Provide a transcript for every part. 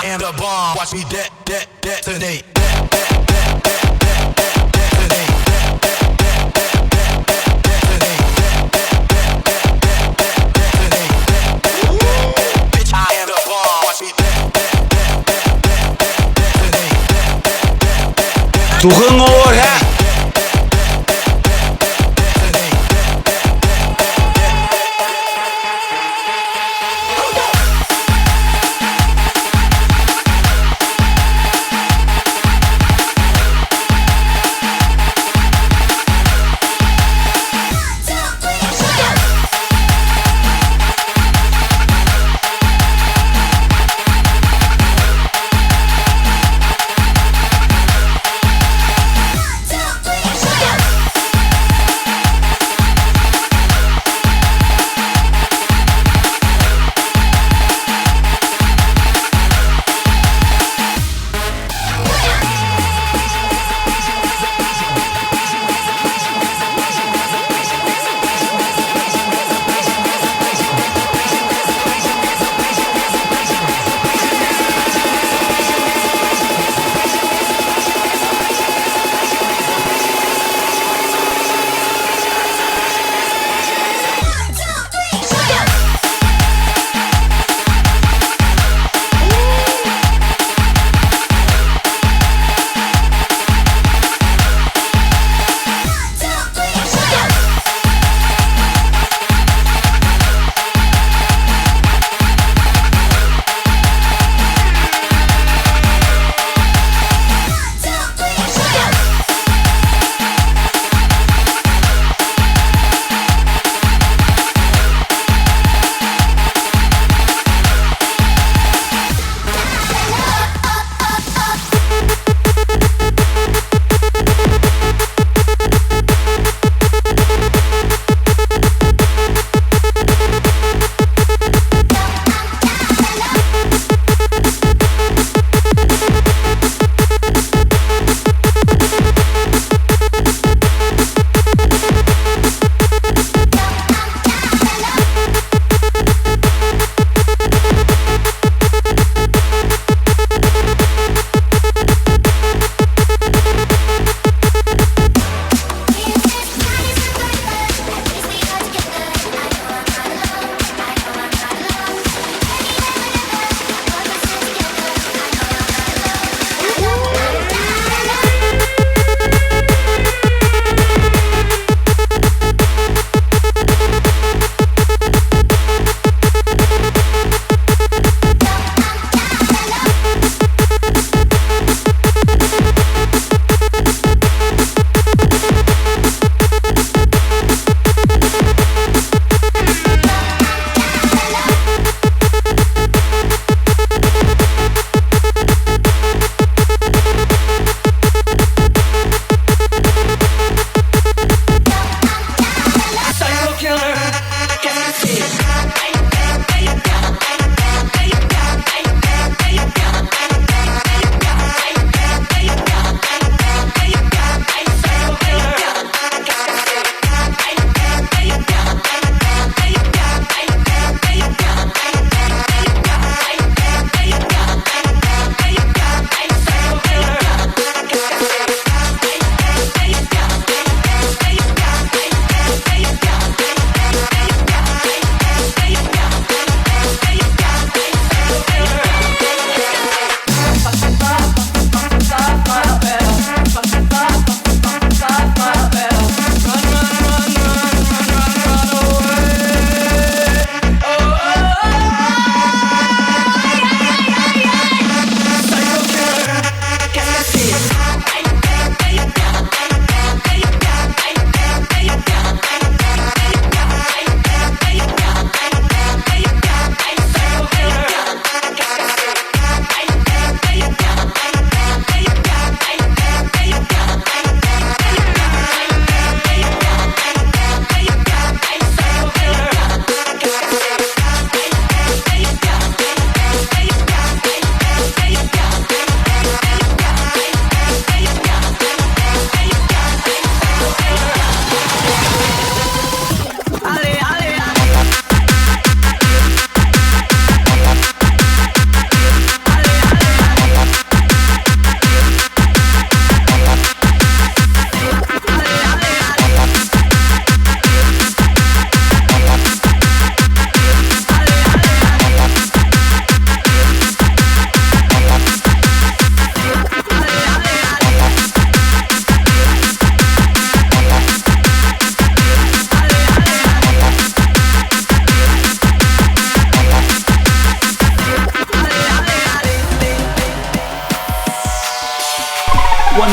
am the bomb. Watch me detonate. Bitch, I am the bomb. Watch me detonate. Тухайн овоо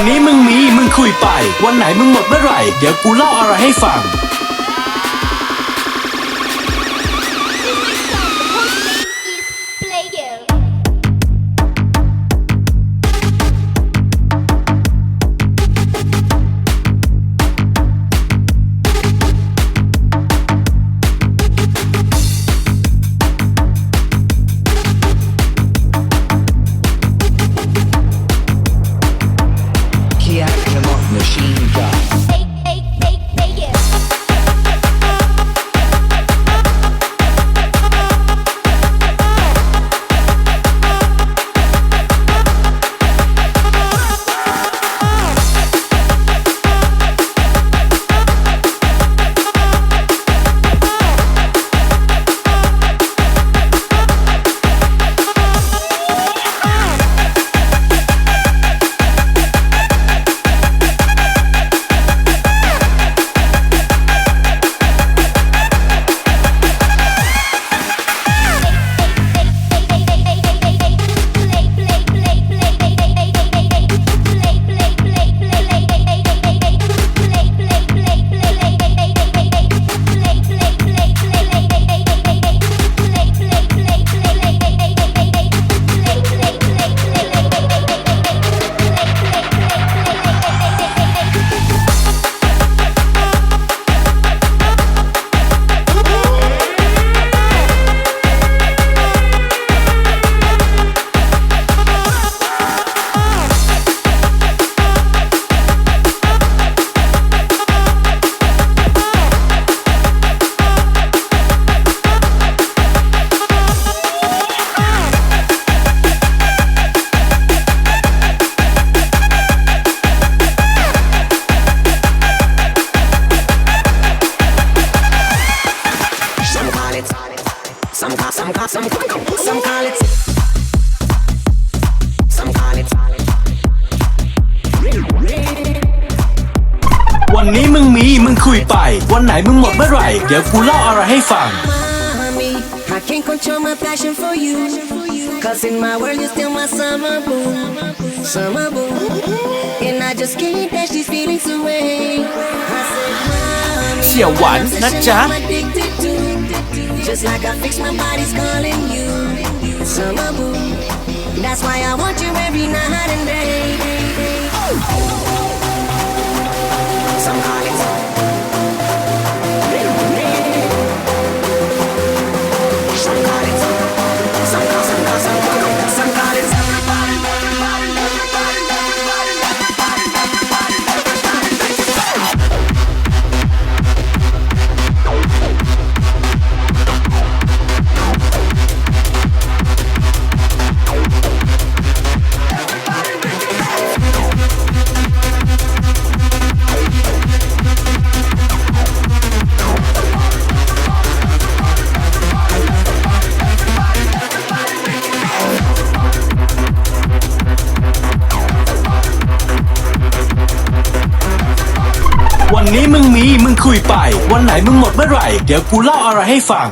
นี้มึงมีมึงคุยไปวันไหนมึงหมดเมื่อไหร่เดี๋ยวกูเล่าอะไรให้ฟังMachine gun. Some call it. Some call it. วันนี้มึงมีมึงคุยไปวันไหนมึงหมดเมื่อไหร่เดี๋ยวกูเล่าอะไรให้ฟัง Mommy, I can't control my passion for you. Cause in my world you're still my summer boo. Summer boo. And I just can't dash these feelings away. I said, Mommy, เสี่ยวหวานนะจ๊ะ I'm addicted to. Just like I fix my body's calling you. Summer boo. That's why I want you every night and day. Some call it. Some call it. Some call it.วันนี้มึงมีมึงคุยไปวันไหนมึงหมดเมื่อไหร่เดี๋ยวกูเล่าอะไรให้ฟัง